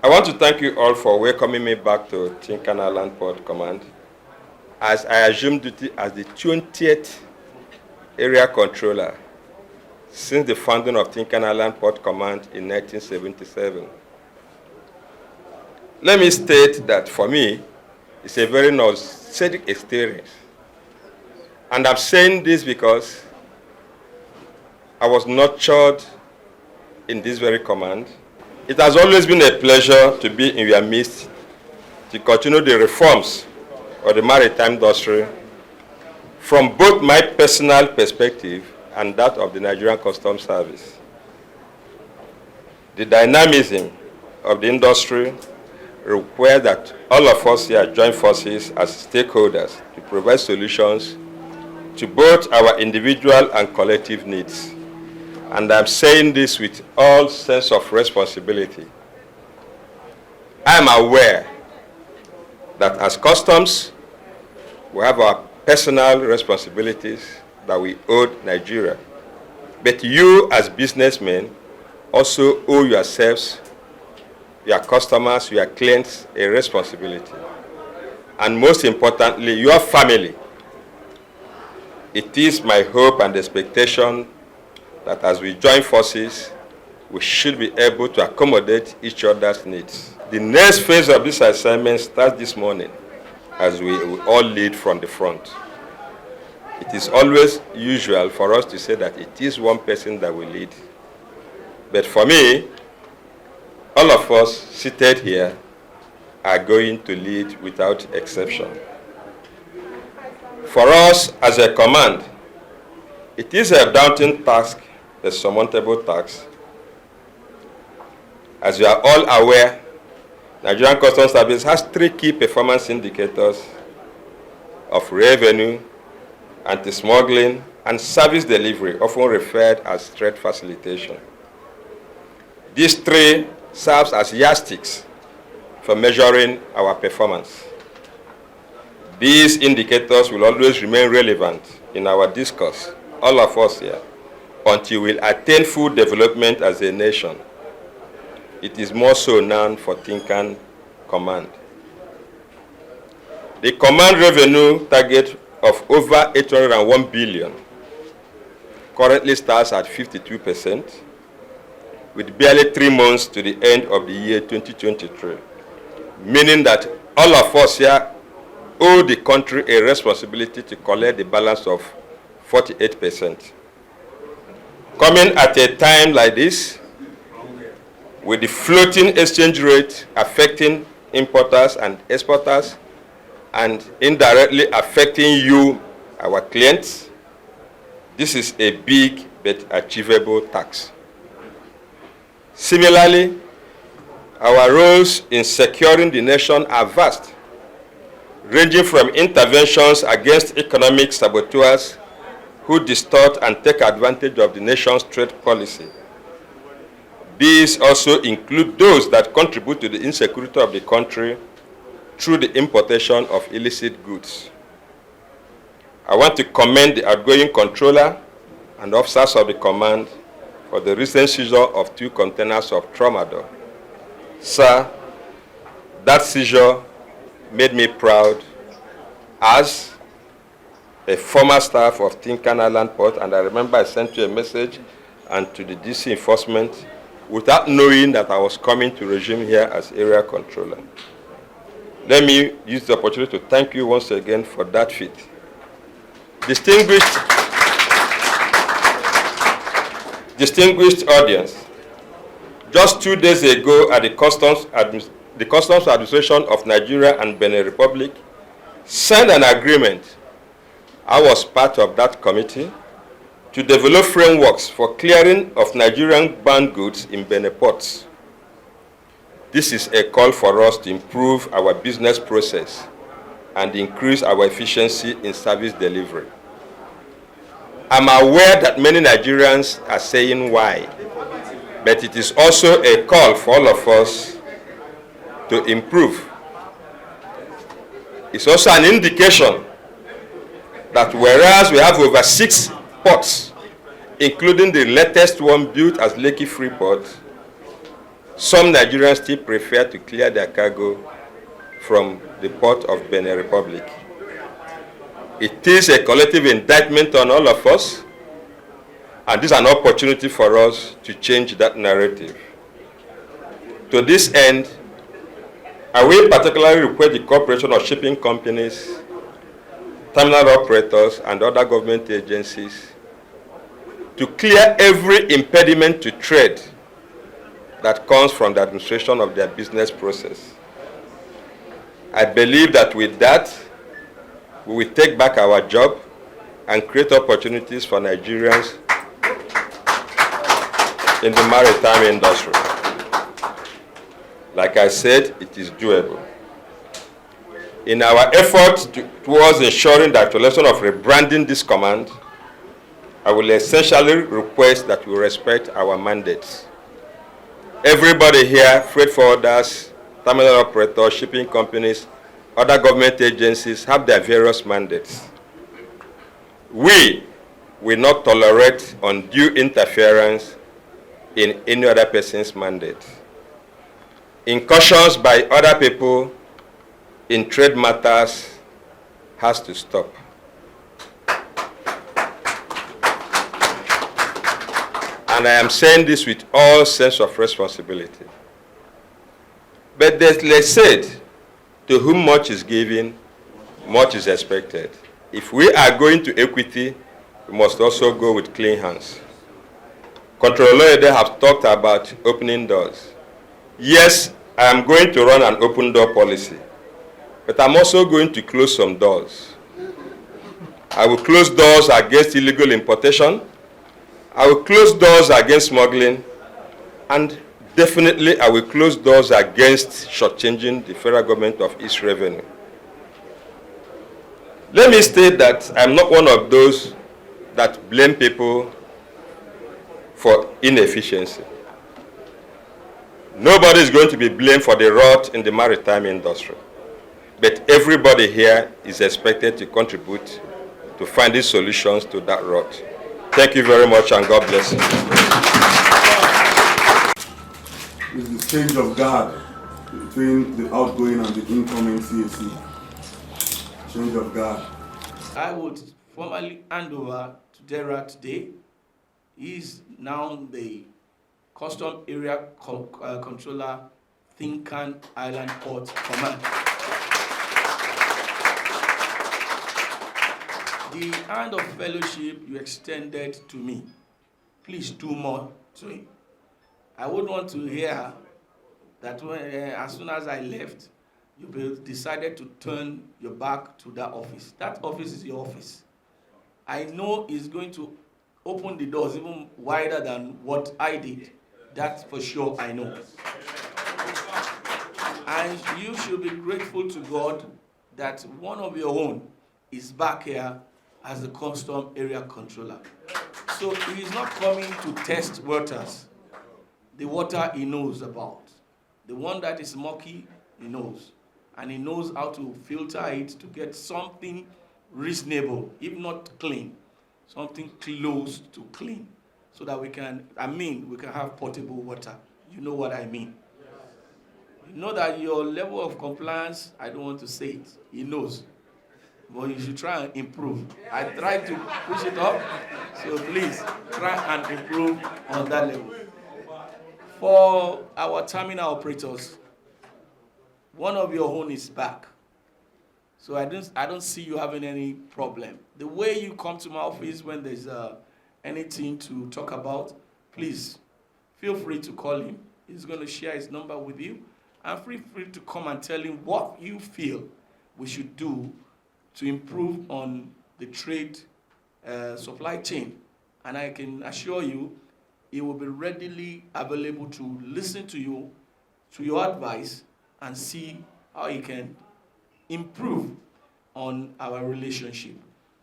I want to thank you all for welcoming me back to Tincan Land Port Command, as I assumed duty as the 20th area controller since the founding of Tincan Land Port Command in 1977. Let me state that for me, it's a very nostalgic experience. And I'm saying this because I was nurtured in this very command. It has always been a pleasure to be in your midst to continue the reforms of the maritime industry from both my personal perspective and that of the Nigerian Customs Service. The dynamism of the industry requires that all of us here join forces as stakeholders to provide solutions to both our individual and collective needs. And I'm saying this with all sense of responsibility. I am aware that as customs, we have our personal responsibilities that we owe Nigeria. But you as businessmen also owe yourselves, your customers, your clients, a responsibility. And most importantly, your family. It is my hope and expectation that as we join forces, we should be able to accommodate each other's needs. The next phase of this assignment starts this morning as we all lead from the front. It is always usual for us to say that it is one person that will lead. But for me, all of us seated here are going to lead without exception. For us as a command, it is a daunting task, a surmountable task. As you are all aware, Nigerian Customs Service has 3 key performance indicators of revenue, anti-smuggling, and service delivery, often referred as trade facilitation. These 3 serve as yardsticks for measuring our performance. These indicators will always remain relevant in our discourse, all of us here, until we attain full development as a nation. It is more so now for Tincan Command. The command revenue target of over 801 billion currently starts at 52%, with barely 3 months to the end of the year 2023, meaning that all of us here owe the country a responsibility to collect the balance of 48%. Coming at a time like this, with the floating exchange rate affecting importers and exporters, and indirectly affecting you, our clients, this is a big but achievable task. Similarly, our roles in securing the nation are vast, ranging from interventions against economic saboteurs who distort and take advantage of the nation's trade policy. These also include those that contribute to the insecurity of the country through the importation of illicit goods. I want to commend the outgoing controller and officers of the command for the recent seizure of 2 containers of tramadol. Sir, that seizure made me proud as a former staff of Tincan Land Port, and I remember I sent you a message and to the DC enforcement without knowing that I was coming to resume here as area controller. Let me use the opportunity to thank you once again for that feat. Distinguished audience, just 2 days ago at the Customs Administration of Nigeria and Benin Republic signed an agreement. I was part of that committee to develop frameworks for clearing of Nigerian bound goods in Benin ports. This is a call for us to improve our business process and increase our efficiency in service delivery. I'm aware that many Nigerians are saying why, but it is also a call for all of us to improve. It's also an indication that whereas we have over 6 ports, including the latest one built as Lekki Freeport, some Nigerians still prefer to clear their cargo from the port of Benin Republic. It is a collective indictment on all of us, and this is an opportunity for us to change that narrative. To this end, I will particularly request the cooperation of shipping companies, terminal operators, and other government agencies to clear every impediment to trade that comes from the administration of their business process. I believe that with that, we will take back our job and create opportunities for Nigerians in the maritime industry. Like I said, it is doable. In our effort towards ensuring the actualization of rebranding this command, I will essentially request that we respect our mandates. Everybody here, freight forwarders, terminal operators, shipping companies, other government agencies have their various mandates. We will not tolerate undue interference in any other person's mandate. Incursions by other people in trade matters has to stop. And I am saying this with all sense of responsibility. But let's say, to whom much is given, much is expected. If we are going to equity, we must also go with clean hands. Controller Oloyede have talked about opening doors. Yes, I am going to run an open door policy, but I'm also going to close some doors. I will close doors against illegal importation. I will close doors against smuggling, and definitely I will close doors against shortchanging the federal government of its revenue. Let me state that I'm not one of those that blame people for inefficiency. Nobody is going to be blamed for the rot in the maritime industry, but everybody here is expected to contribute to finding solutions to that rot. Thank you very much, and God bless you. It's the change of guard between the outgoing and the incoming CAC. Change of guard. I would formally hand over to Dera today. He is now the Custom Area Controller, Tincan Island Port Command. The hand of fellowship you extended to me, please do more to it. I would want to hear that when, as soon as I left, you decided to turn your back to that office. That office is your office. I know it's going to open the doors even wider than what I did. That's for sure, I know. And you should be grateful to God that one of your own is back here as the Custom Area Controller. So he is not coming to test waters. The water he knows about. The one that is murky, he knows. And he knows how to filter it to get something reasonable, if not clean, something close to clean, so that we can have potable water. You know what I mean. You know that your level of compliance, I don't want to say it, he knows. But you should try and improve. I tried to push it up, so please try and improve on that level. For our terminal operators, one of your own is back. So I don't see you having any problem. The way you come to my office when there's anything to talk about, please feel free to call him. He's going to share his number with you. And feel free to come and tell him what you feel we should do to improve on the trade supply chain. And I can assure you, he will be readily available to listen to you, to your advice, and see how he can improve on our relationship.